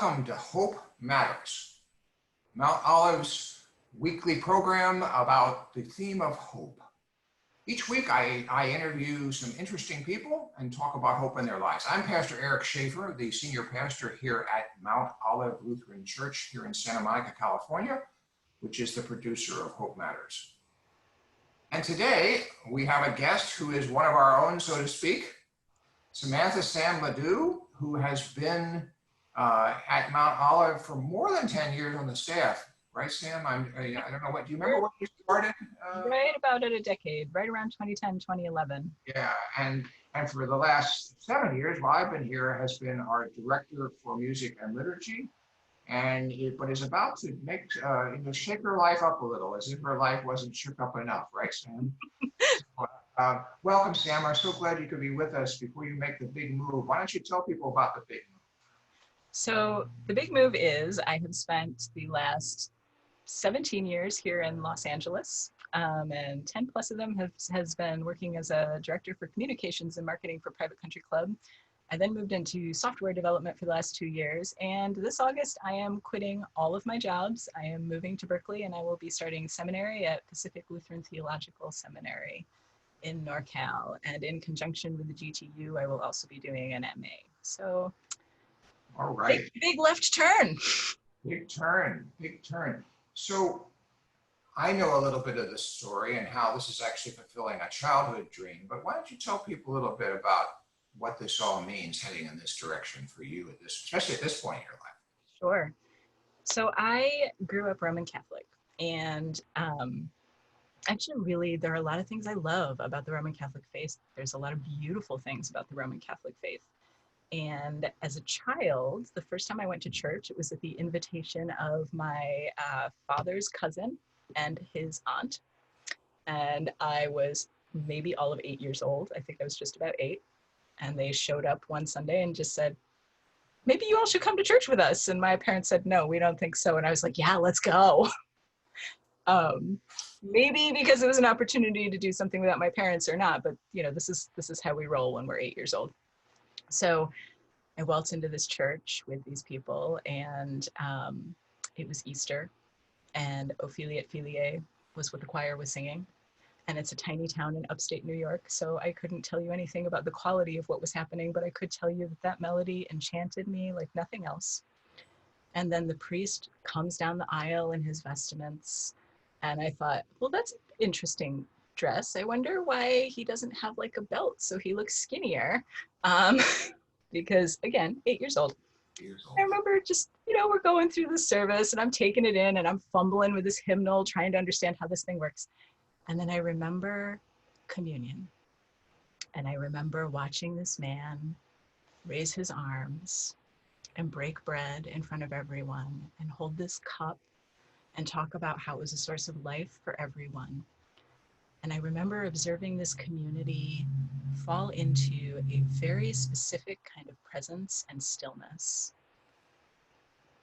Welcome to Hope Matters, Mount Olive's weekly program about the theme of hope. Each week I interview some interesting people and talk about hope in their lives. I'm Pastor Shafer, the senior pastor here at Mount Olive Lutheran Church here in Santa Monica, California, which is the producer of Hope Matters. And today we have a guest who is one of our own, so to speak, Samantha LaDue, who has been at Mount Olive for more than 10 years on the staff. Right, Sam? I don't know what, do you remember when you started? Right about a decade, right around 2010, 2011. Yeah, and for the last 7 years, while I've been here, has been our director for music and liturgy. But is about to make, shake her life up a little, as if her life wasn't shook up enough, right, Sam? Welcome, Sam. I'm so glad you could be with us before you make the big move. Why don't you tell people about the big move? So the big move is I have spent the last 17 years here in Los Angeles, and 10 plus of them has been working as a director for communications and marketing for Private Country Club. I then moved into software development for the last 2 years, and this August I am quitting all of my jobs. I am moving to Berkeley, and I will be starting seminary at Pacific Lutheran Theological Seminary in NorCal, and in conjunction with the GTU I will also be doing an MA. So all right, big left turn. Big turn. So I know a little bit of the story and how this is actually fulfilling a childhood dream, but why don't you tell people a little bit about what this all means heading in this direction for you, especially at this point in your life? Sure. So I grew up Roman Catholic, and actually really there are a lot of things I love about the Roman Catholic faith. There's a lot of beautiful things about the Roman Catholic faith. And as a child, the first time I went to church, it was at the invitation of my father's cousin and his aunt. And I was maybe all of 8 years old. I think I was just about 8. And they showed up one Sunday and just said, maybe you all should come to church with us. And my parents said, no, we don't think so. And I was like, yeah, let's go. Maybe because it was an opportunity to do something without my parents or not, but this is how we roll when we're 8 years old. So I waltzed into this church with these people, and it was Easter, and O Fili et Filii was what the choir was singing. And it's a tiny town in upstate New York, so I couldn't tell you anything about the quality of what was happening, but I could tell you that melody enchanted me like nothing else. And then the priest comes down the aisle in his vestments, and I thought, well, that's an interesting dress. I wonder why he doesn't have like a belt so he looks skinnier. Because again, 8 years old. I remember just, we're going through the service and I'm taking it in and I'm fumbling with this hymnal, trying to understand how this thing works. And then I remember communion. And I remember watching this man raise his arms and break bread in front of everyone and hold this cup and talk about how it was a source of life for everyone. And I remember observing this community fall into a very specific kind of presence and stillness.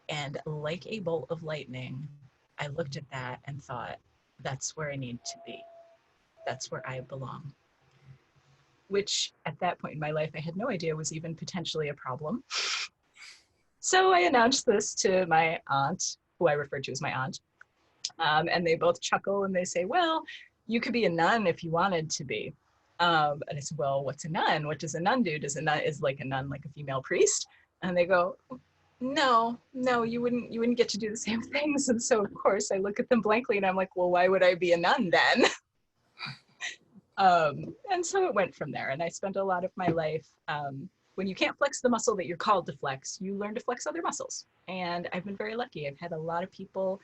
And like a bolt of lightning, I looked at that and thought, that's where I need to be. That's where I belong. Which at that point in my life, I had no idea was even potentially a problem. So I announced this to my aunt, who I refer to as my aunt. And they both chuckle and they say, well, you could be a nun if you wanted to be. And I said, well, what's a nun? What does a nun do? Is like a nun like a female priest? And they go, no, you wouldn't get to do the same things. And so of course I look at them blankly and I'm like, well, why would I be a nun then? And so it went from there. And I spent a lot of my life, when you can't flex the muscle that you're called to flex, you learn to flex other muscles. And I've been very lucky. I've had a lot of people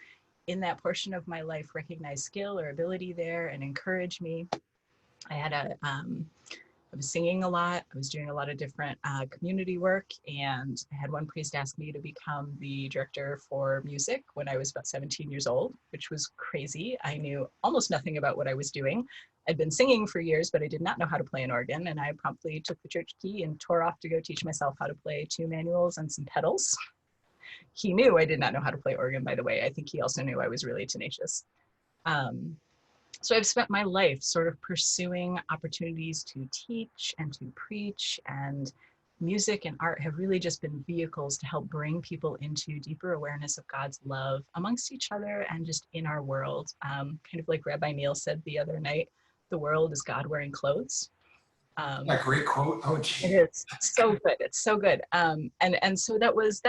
in that portion of my life recognize skill or ability there and encourage me. I was singing a lot. I was doing a lot of different community work, and I had one priest ask me to become the director for music when I was about 17 years old, which was crazy. I knew almost nothing about what I was doing. I'd been singing for years, but I did not know how to play an organ, and I promptly took the church key and tore off to go teach myself how to play 2 manuals and some pedals. He knew I did not know how to play organ, by the way. I think he also knew I was really tenacious. So I've spent my life sort of pursuing opportunities to teach and to preach and music and art have really just been vehicles to help bring people into deeper awareness of God's love amongst each other and just in our world. Kind of like Rabbi Neil said the other night, the world is God wearing clothes. A great quote. Oh, It gee. is so good. It's so good. And so that was,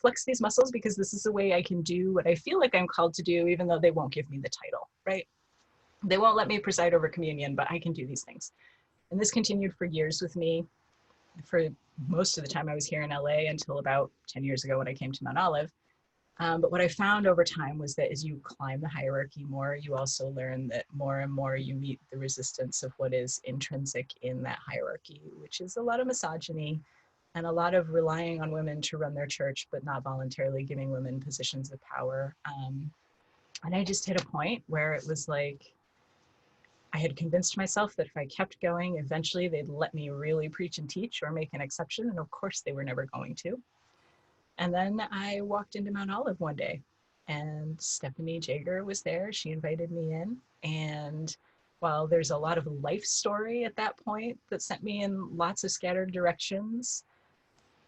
flex these muscles, because this is the way I can do what I feel like I'm called to do, even though they won't give me the title, right? They won't let me preside over communion, but I can do these things. And this continued for years with me, for most of the time I was here in LA until about 10 years ago when I came to Mount Olive. But what I found over time was that as you climb the hierarchy more, you also learn that more and more you meet the resistance of what is intrinsic in that hierarchy, which is a lot of misogyny and a lot of relying on women to run their church, but not voluntarily giving women positions of power. And I just hit a point where it was like, I had convinced myself that if I kept going, eventually they'd let me really preach and teach or make an exception. And of course they were never going to. And then I walked into Mount Olive one day and Stephanie Jager was there. She invited me in. And while there's a lot of life story at that point that sent me in lots of scattered directions,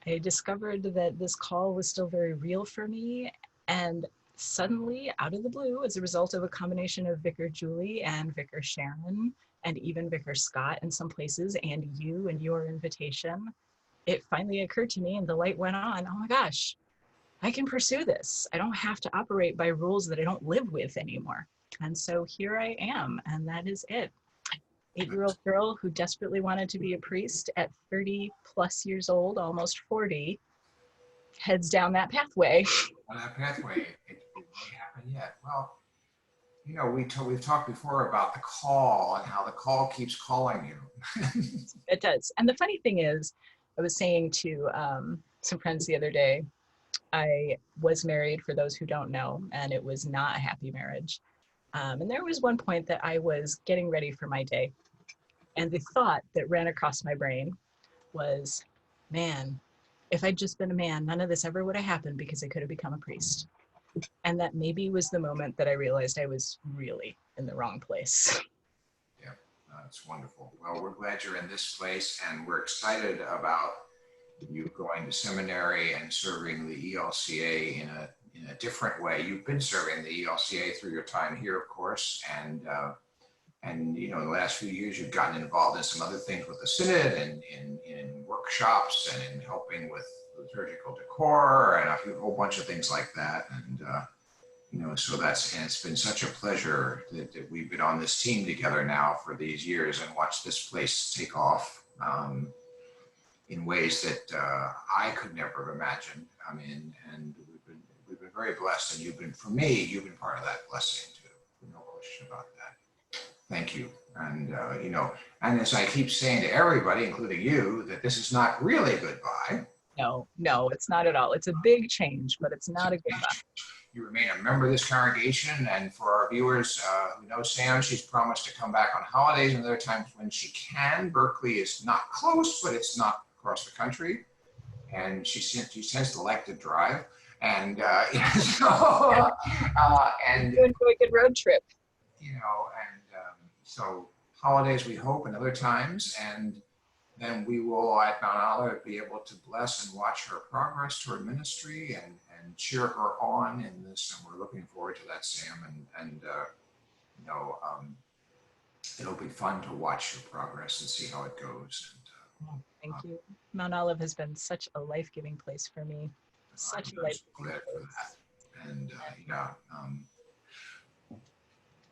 I discovered that this call was still very real for me. And suddenly, out of the blue, as a result of a combination of Vicar Julie and Vicar Sharon, and even Vicar Scott in some places, and you and your invitation, it finally occurred to me and the light went on. Oh my gosh, I can pursue this. I don't have to operate by rules that I don't live with anymore. And so here I am, and that is it. 8-year-old girl who desperately wanted to be a priest at 30 plus years old, almost 40, heads down that pathway. On that pathway, it may happen yet. Well, we've talked before about the call and how the call keeps calling you. It does. And the funny thing is, I was saying to some friends the other day, I was married, for those who don't know, and it was not a happy marriage. And there was one point that I was getting ready for my day. And the thought that ran across my brain was, man, if I'd just been a man, none of this ever would have happened, because I could have become a priest. And that maybe was the moment that I realized I was really in the wrong place. Yeah, that's wonderful. Well, we're glad you're in this place, and we're excited about you going to seminary and serving the ELCA in a different way. You've been serving the ELCA through your time here, of course, and in the last few years you've gotten involved in some other things with the synod and in workshops and in helping with liturgical decor and a whole bunch of things like that. And so it's been such a pleasure that we've been on this team together now for these years and watched this place take off in ways that I could never have imagined. I mean, and we've been very blessed, and you've been part of that blessing too. No question about that. Thank you. And and as I keep saying to everybody, including you, that this is not really goodbye. No, it's not at all. It's a big change, but it's not a goodbye. You remain a member of this congregation, and for our viewers who know Sam, she's promised to come back on holidays and other times when she can. Berkeley is not close, but it's not across the country, and she tends to like to drive, and and You enjoy a good road trip. So holidays we hope, and other times, and then we will at Mount Olive be able to bless and watch her progress toward ministry and cheer her on in this, and we're looking forward to that, Sam, and it'll be fun to watch your progress and see how it goes. Thank you. Mount Olive has been such a life-giving place for me. Such a life-giving place. And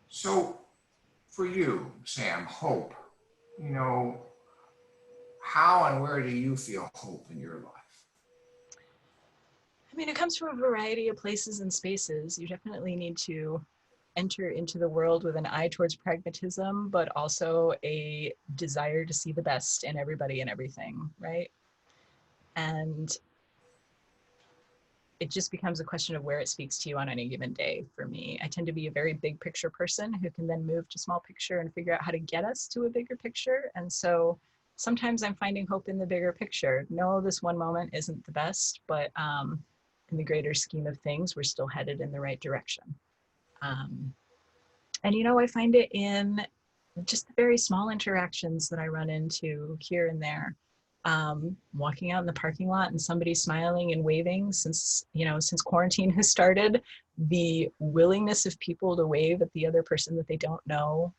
so for you, Sam, hope, how and where do you feel hope in your life? I mean, it comes from a variety of places and spaces. You definitely need to enter into the world with an eye towards pragmatism, but also a desire to see the best in everybody and everything, right? And it just becomes a question of where it speaks to you on any given day for me. I tend to be a very big picture person who can then move to small picture and figure out how to get us to a bigger picture. And so sometimes I'm finding hope in the bigger picture. No, this one moment isn't the best, but in the greater scheme of things, we're still headed in the right direction. And I find it in just the very small interactions that I run into here and there. walking out in the parking lot and somebody smiling and waving. Since quarantine has started, the willingness of people to wave at the other person that they don't know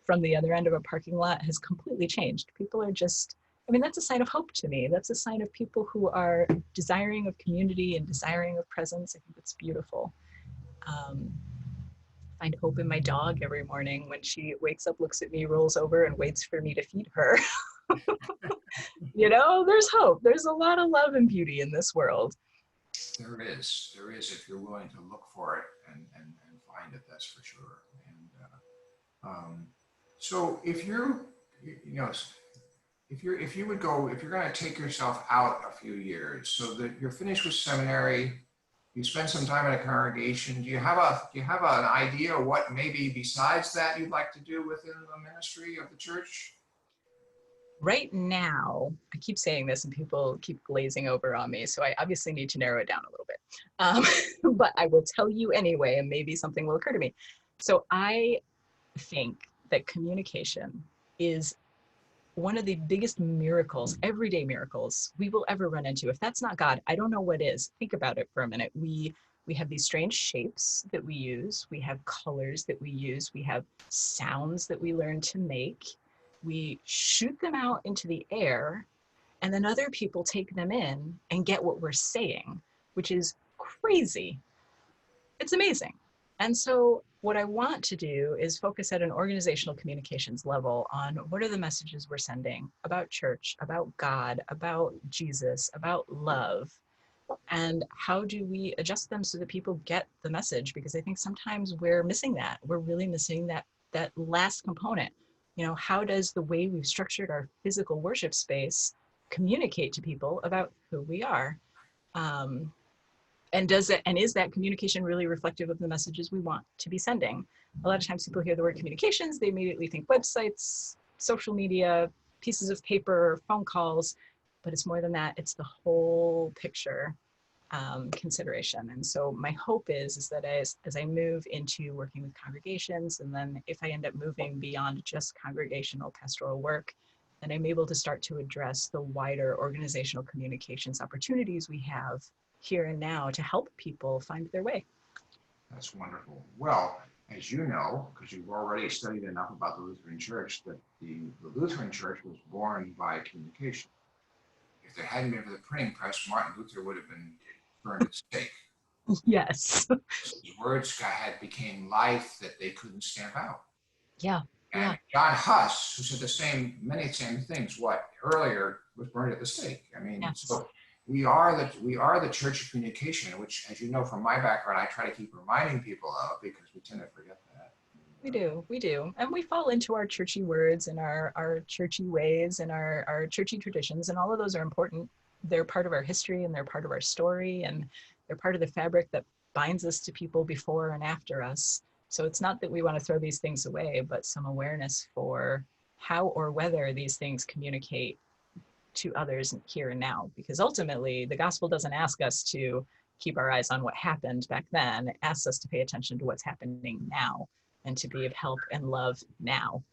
from the other end of a parking lot has completely changed. People are just, that's a sign of hope to me. That's a sign of people who are desiring of community and desiring of presence. I think it's beautiful. Find hope in my dog every morning when she wakes up, looks at me, rolls over, and waits for me to feed her. There's hope. There's a lot of love and beauty in this world. There is if you're willing to look for it and find it, that's for sure. And so if you're going to take yourself out a few years, so that you're finished with seminary, you spend some time in a congregation, do you have an idea what maybe besides that you'd like to do within the ministry of the church? Right now, I keep saying this and people keep glazing over on me, so I obviously need to narrow it down a little bit. But I will tell you anyway, and maybe something will occur to me. So I think that communication is one of the biggest miracles, everyday miracles we will ever run into. If that's not God, I don't know what is. Think about it for a minute. We have these strange shapes that we use. We have colors that we use. We have sounds that we learn to make. We shoot them out into the air, and then other people take them in and get what we're saying, which is crazy. It's amazing. And so what I want to do is focus at an organizational communications level on what are the messages we're sending about church, about God, about Jesus, about love, and how do we adjust them so that people get the message? Because I think sometimes we're missing that. We're really missing that last component. How does the way we've structured our physical worship space communicate to people about who we are? And is that communication really reflective of the messages we want to be sending? A lot of times people hear the word communications, they immediately think websites, social media, pieces of paper, phone calls, but it's more than that. It's the whole picture consideration. And so my hope is that as I move into working with congregations, and then if I end up moving beyond just congregational pastoral work, then I'm able to start to address the wider organizational communications opportunities we have here and now to help people find their way. That's wonderful. Well, as you know, because you've already studied enough about the Lutheran Church, that the Lutheran Church was born by communication. If there hadn't been for the printing press, Martin Luther would have been burned at stake. Yes. His words became life that they couldn't stamp out. Yeah. And John Huss, who said many same things, earlier was burned at the stake. Yes. So we are the church of communication, which, as you know from my background, I try to keep reminding people of because we tend to forget that. We do. And we fall into our churchy words and our churchy ways and our churchy traditions, and all of those are important. They're part of our history and they're part of our story, and they're part of the fabric that binds us to people before and after us. So it's not that we want to throw these things away, but some awareness for how or whether these things communicate to others here and now. Because ultimately, the gospel doesn't ask us to keep our eyes on what happened back then. It asks us to pay attention to what's happening now and to be of help and love now.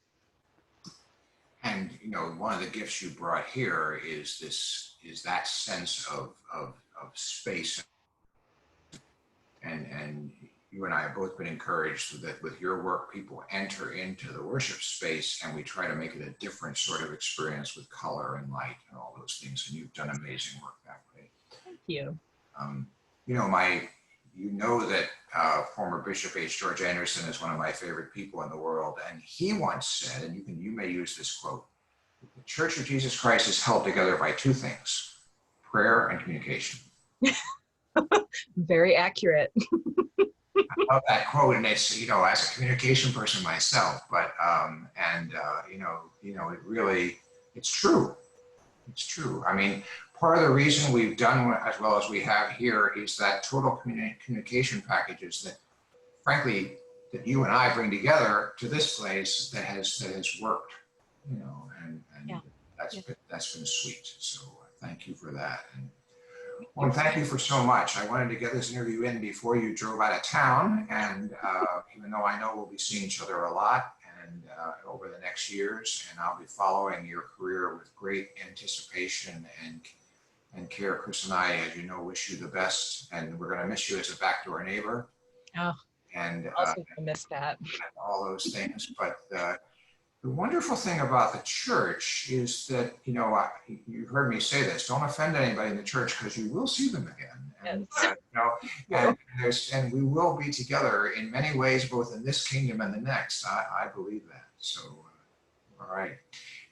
And one of the gifts you brought here is that sense of space. And you and I have both been encouraged that with your work, people enter into the worship space and we try to make it a different sort of experience with color and light and all those things. And you've done amazing work that way. Thank you. You know that former Bishop H. George Anderson is one of my favorite people in the world. And he once said, and you may use this quote, the Church of Jesus Christ is held together by two things, prayer and communication. Very accurate. I love that quote, and it's, as a communication person myself, but it really, it's true. It's true. Part of the reason we've done as well as we have here is that total communication packages that, frankly, that you and I bring together to this place that has worked, and Yeah. that's been sweet. So thank you for that. And thank you for so much. I wanted to get this interview in before you drove out of town, and even though I know we'll be seeing each other a lot, and over the next years, and I'll be following your career with great anticipation and care. Chris and I, as you know, wish you the best, and we're going to miss you as a backdoor neighbor. Oh, And also miss that. all those things. But the wonderful thing about the church is that, you've heard me say this, don't offend anybody in the church because you will see them again. And, and we will be together in many ways, both in this kingdom and the next. I believe that. So, all right.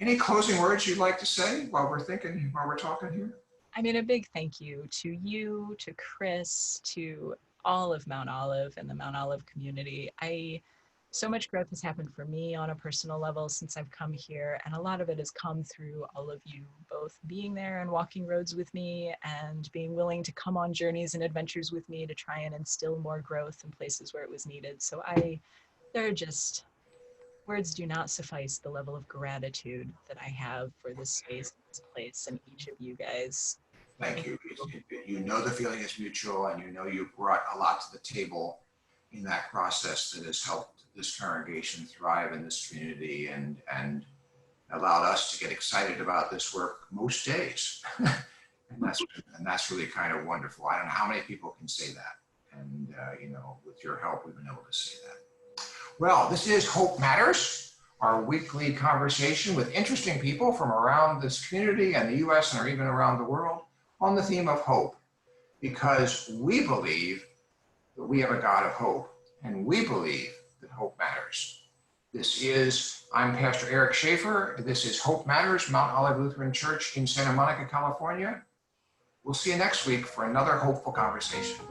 Any closing words you'd like to say while we're talking here? I mean, a big thank you to you, to Chris, to all of Mount Olive and the Mount Olive community. So much growth has happened for me on a personal level since I've come here, and a lot of it has come through all of you both being there and walking roads with me and being willing to come on journeys and adventures with me to try and instill more growth in places where it was needed. So words do not suffice the level of gratitude that I have for this space, this place, and each of you guys. Thank you. You know the feeling is mutual, and you brought a lot to the table in that process that has helped this congregation thrive in this community and allowed us to get excited about this work most days. and that's really kind of wonderful. I don't know how many people can say that. And, with your help, we've been able to say that. Well, this is Hope Matters, our weekly conversation with interesting people from around this community and the US and even around the world on the theme of hope, because we believe that we have a God of hope, and we believe that hope matters. I'm Pastor Shafer. This is Hope Matters, Mount Olive Lutheran Church in Santa Monica, California. We'll see you next week for another hopeful conversation.